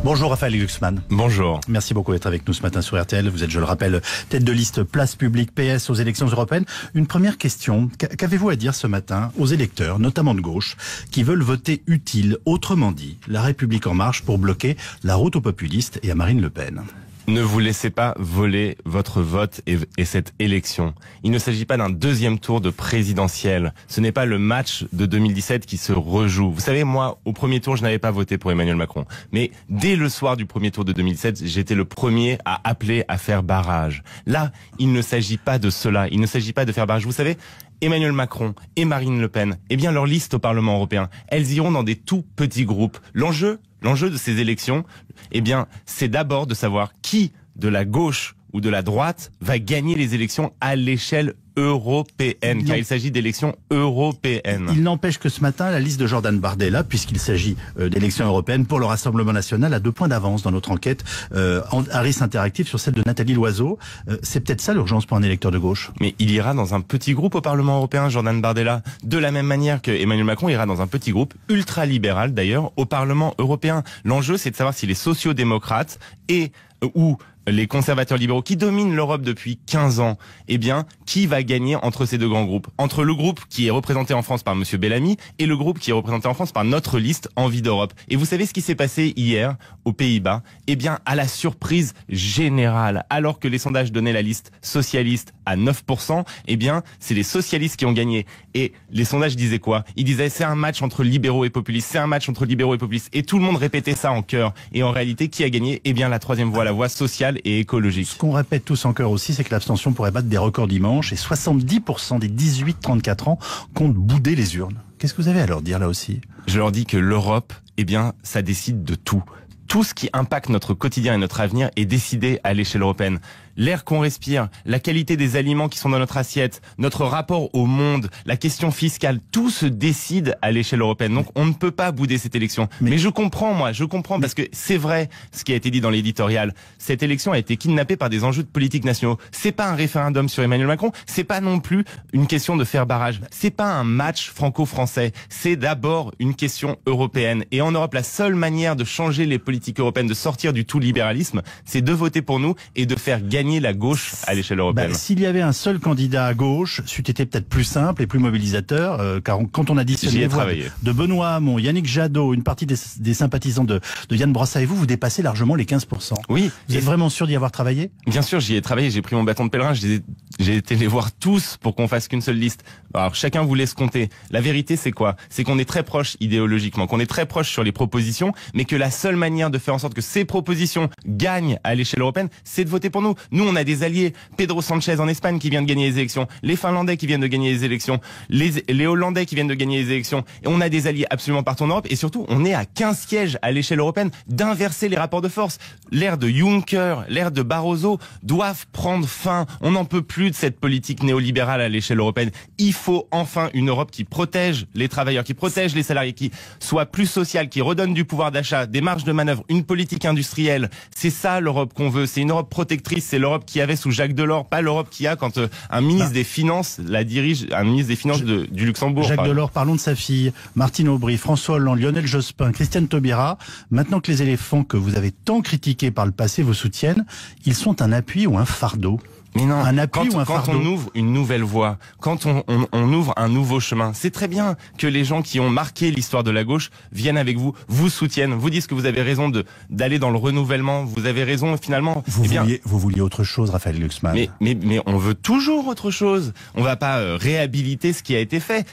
Bonjour Raphaël Glucksmann. Bonjour. Merci beaucoup d'être avec nous ce matin sur RTL. Vous êtes, je le rappelle, tête de liste Place Publique PS aux élections européennes. Une première question. Qu'avez-vous à dire ce matin aux électeurs, notamment de gauche, qui veulent voter utile, autrement dit, La République En Marche pour bloquer la route aux populistes et à Marine Le Pen? Ne vous laissez pas voler votre vote et cette élection. Il ne s'agit pas d'un deuxième tour de présidentiel. Ce n'est pas le match de 2017 qui se rejoue. Vous savez, moi, au premier tour, je n'avais pas voté pour Emmanuel Macron. Mais dès le soir du premier tour de 2017, j'étais le premier à appeler à faire barrage. Là, il ne s'agit pas de cela. Il ne s'agit pas de faire barrage. Vous savez, Emmanuel Macron et Marine Le Pen, eh bien, leur liste au Parlement européen, elles iront dans des tout petits groupes. L'enjeu de ces élections, eh bien, c'est d'abord de savoir qui de la gauche ou de la droite va gagner les élections à l'échelle européenne, car il s'agit d'élections européennes. Il n'empêche que ce matin, la liste de Jordan Bardella, puisqu'il s'agit d'élections européennes pour le Rassemblement National, a 2 points d'avance dans notre enquête Harris Interactive sur celle de Nathalie Loiseau. C'est peut-être ça l'urgence pour un électeur de gauche. Mais il ira dans un petit groupe au Parlement européen, Jordan Bardella, de la même manière que Emmanuel Macron ira dans un petit groupe, ultra-libéral d'ailleurs, au Parlement européen. L'enjeu, c'est de savoir si les sociaux-démocrates ou les conservateurs libéraux qui dominent l'Europe depuis 15 ans, eh bien, qui va gagner entre ces deux grands groupes? Entre le groupe qui est représenté en France par Monsieur Bellamy et le groupe qui est représenté en France par notre liste Envie d'Europe. Et vous savez ce qui s'est passé hier aux Pays-Bas? Eh bien, à la surprise générale, alors que les sondages donnaient la liste socialiste à 9%, eh bien, c'est les socialistes qui ont gagné. Et les sondages disaient quoi? Ils disaient c'est un match entre libéraux et populistes, c'est un match entre libéraux et populistes. Et tout le monde répétait ça en chœur. Et en réalité, qui a gagné? Eh bien, la troisième voie, la voie sociale et écologique. Ce qu'on répète tous en chœur aussi, c'est que l'abstention pourrait battre des records dimanche et 70% des 18-34 ans comptent bouder les urnes. Qu'est-ce que vous avez à leur dire là aussi? Je leur dis que l'Europe, eh bien, ça décide de tout. Tout ce qui impacte notre quotidien et notre avenir est décidé à l'échelle européenne. L'air qu'on respire, la qualité des aliments qui sont dans notre assiette, notre rapport au monde, la question fiscale, tout se décide à l'échelle européenne. Donc on ne peut pas bouder cette élection. Mais je comprends, parce que c'est vrai ce qui a été dit dans l'éditorial. Cette élection a été kidnappée par des enjeux de politique nationaux. C'est pas un référendum sur Emmanuel Macron, c'est pas non plus une question de faire barrage. C'est pas un match franco-français, c'est d'abord une question européenne. Et en Europe, la seule manière de changer les politiques européennes, de sortir du tout libéralisme, c'est de voter pour nous et de faire gagner la gauche à l'échelle européenne. S'il y avait un seul candidat à gauche, c'eût été peut-être plus simple et plus mobilisateur, car quand on additionne les voix de Benoît Hamon, Yannick Jadot, une partie des sympathisants de Yann Brassat et vous dépassez largement les 15%. Oui. Vous êtes vraiment sûr d'y avoir travaillé? Bien sûr, j'y ai travaillé, j'ai pris mon bâton de pèlerin, j'ai été les voir tous pour qu'on fasse qu'une seule liste. Alors chacun vous laisse compter. La vérité, c'est quoi? C'est qu'on est très proche idéologiquement, qu'on est très proche sur les propositions, mais que la seule manière de faire en sorte que ces propositions gagnent à l'échelle européenne, c'est de voter pour nous. Nous, on a des alliés. Pedro Sanchez en Espagne qui vient de gagner les élections, les Finlandais qui viennent de gagner les élections, les Hollandais qui viennent de gagner les élections. Et on a des alliés absolument partout en Europe. Et surtout, on est à 15 sièges à l'échelle européenne d'inverser les rapports de force. L'ère de Juncker, l'ère de Barroso doivent prendre fin. On n'en peut plus de cette politique néolibérale à l'échelle européenne. Il faut enfin une Europe qui protège les travailleurs, qui protège les salariés, qui soit plus sociale, qui redonne du pouvoir d'achat, des marges de manœuvre, une politique industrielle. C'est ça l'Europe qu'on veut. C'est une Europe protectrice. C'est l'Europe qu'il y avait sous Jacques Delors, pas l'Europe qu'il y a quand un ministre des Finances la dirige, un ministre des Finances du Luxembourg. Jacques Delors, parlons de sa fille, Martine Aubry, François Hollande, Lionel Jospin, Christiane Taubira. Maintenant que les éléphants que vous avez tant critiqués par le passé vous soutiennent, ils sont un appui ou un fardeau? Mais non, un appui ou un quand fardeau. on ouvre une nouvelle voie, quand on ouvre un nouveau chemin, c'est très bien que les gens qui ont marqué l'histoire de la gauche viennent avec vous, vous soutiennent, vous disent que vous avez raison d'aller dans le renouvellement, vous avez raison finalement. Vous vouliez autre chose, Raphaël Glucksmann. Mais on veut toujours autre chose. On va pas réhabiliter ce qui a été fait.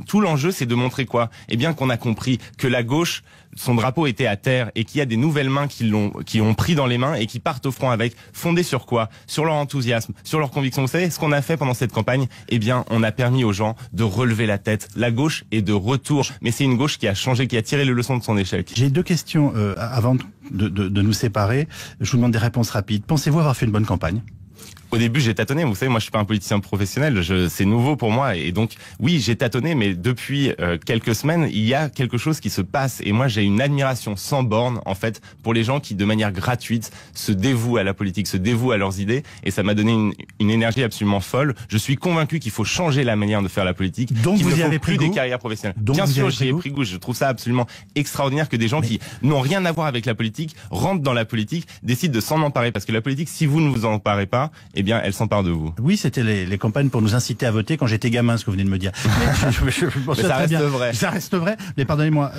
Tout l'enjeu, c'est de montrer quoi? Eh bien, qu'on a compris que la gauche, son drapeau était à terre et qu'il y a des nouvelles mains qui ont pris dans les mains et qui partent au front avec, fondées sur quoi? Sur leur enthousiasme, sur leurs convictions. Vous savez, ce qu'on a fait pendant cette campagne, eh bien, on a permis aux gens de relever la tête. La gauche est de retour, mais c'est une gauche qui a changé, qui a tiré les leçons de son échec. J'ai 2 questions avant de nous séparer. Je vous demande des réponses rapides. Pensez-vous avoir fait une bonne campagne? Au début, j'ai tâtonné. Vous savez, moi, je suis pas un politicien professionnel. C'est nouveau pour moi. Et donc, oui, j'ai tâtonné, mais depuis quelques semaines, il y a quelque chose qui se passe. Et moi, j'ai une admiration sans borne, en fait, pour les gens qui, de manière gratuite, se dévouent à la politique, se dévouent à leurs idées. Et ça m'a donné une énergie absolument folle. Je suis convaincu qu'il faut changer la manière de faire la politique. Donc, qu'il vous ne y faut avez plus pris des goût carrières professionnelles. Donc, bien vous y sûr, avez j'y ai pris pris goût. Je trouve ça absolument extraordinaire que des gens qui n'ont rien à voir avec la politique rentrent dans la politique, décident de s'en emparer. Parce que la politique, si vous ne vous en emparez pas, eh bien, elle s'empare de vous. Oui, c'était les campagnes pour nous inciter à voter quand j'étais gamin, ce que vous venez de me dire. Mais ça reste vrai. Ça reste vrai. Mais pardonnez-moi,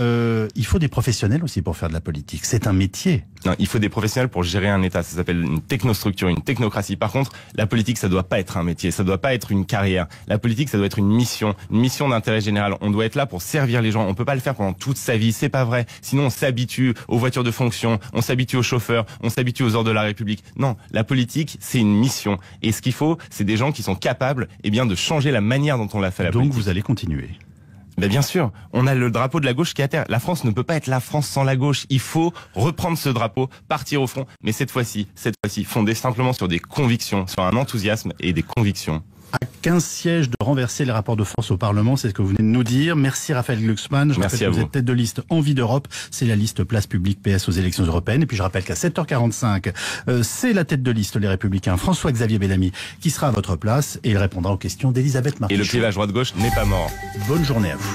il faut des professionnels aussi pour faire de la politique. C'est un métier. Non, il faut des professionnels pour gérer un État. Ça s'appelle une technostructure, une technocratie. Par contre, la politique, ça doit pas être un métier, ça doit pas être une carrière. La politique, ça doit être une mission d'intérêt général. On doit être là pour servir les gens. On peut pas le faire pendant toute sa vie, c'est pas vrai. Sinon, on s'habitue aux voitures de fonction, on s'habitue aux chauffeurs, on s'habitue aux ordres de la République. Non, la politique, c'est une mission. Et ce qu'il faut, c'est des gens qui sont capables, de changer la manière dont on l'a fait la politique. Donc vous allez continuer. Ben bien sûr, on a le drapeau de la gauche qui est à terre. La France ne peut pas être la France sans la gauche. Il faut reprendre ce drapeau, partir au front, mais cette fois-ci, fondé simplement sur des convictions, sur un enthousiasme et des convictions. À 15 sièges de renverser les rapports de force au Parlement, c'est ce que vous venez de nous dire. Merci Raphaël Glucksmann. Je rappelle que vous êtes tête de liste Envie d'Europe. C'est la liste Place Publique PS aux élections européennes. Et puis je rappelle qu'à 7h45, c'est la tête de liste Les Républicains, François-Xavier Bellamy, qui sera à votre place et il répondra aux questions d'Elisabeth Martichoux. Et le clivage droite-gauche n'est pas mort. Bonne journée à vous.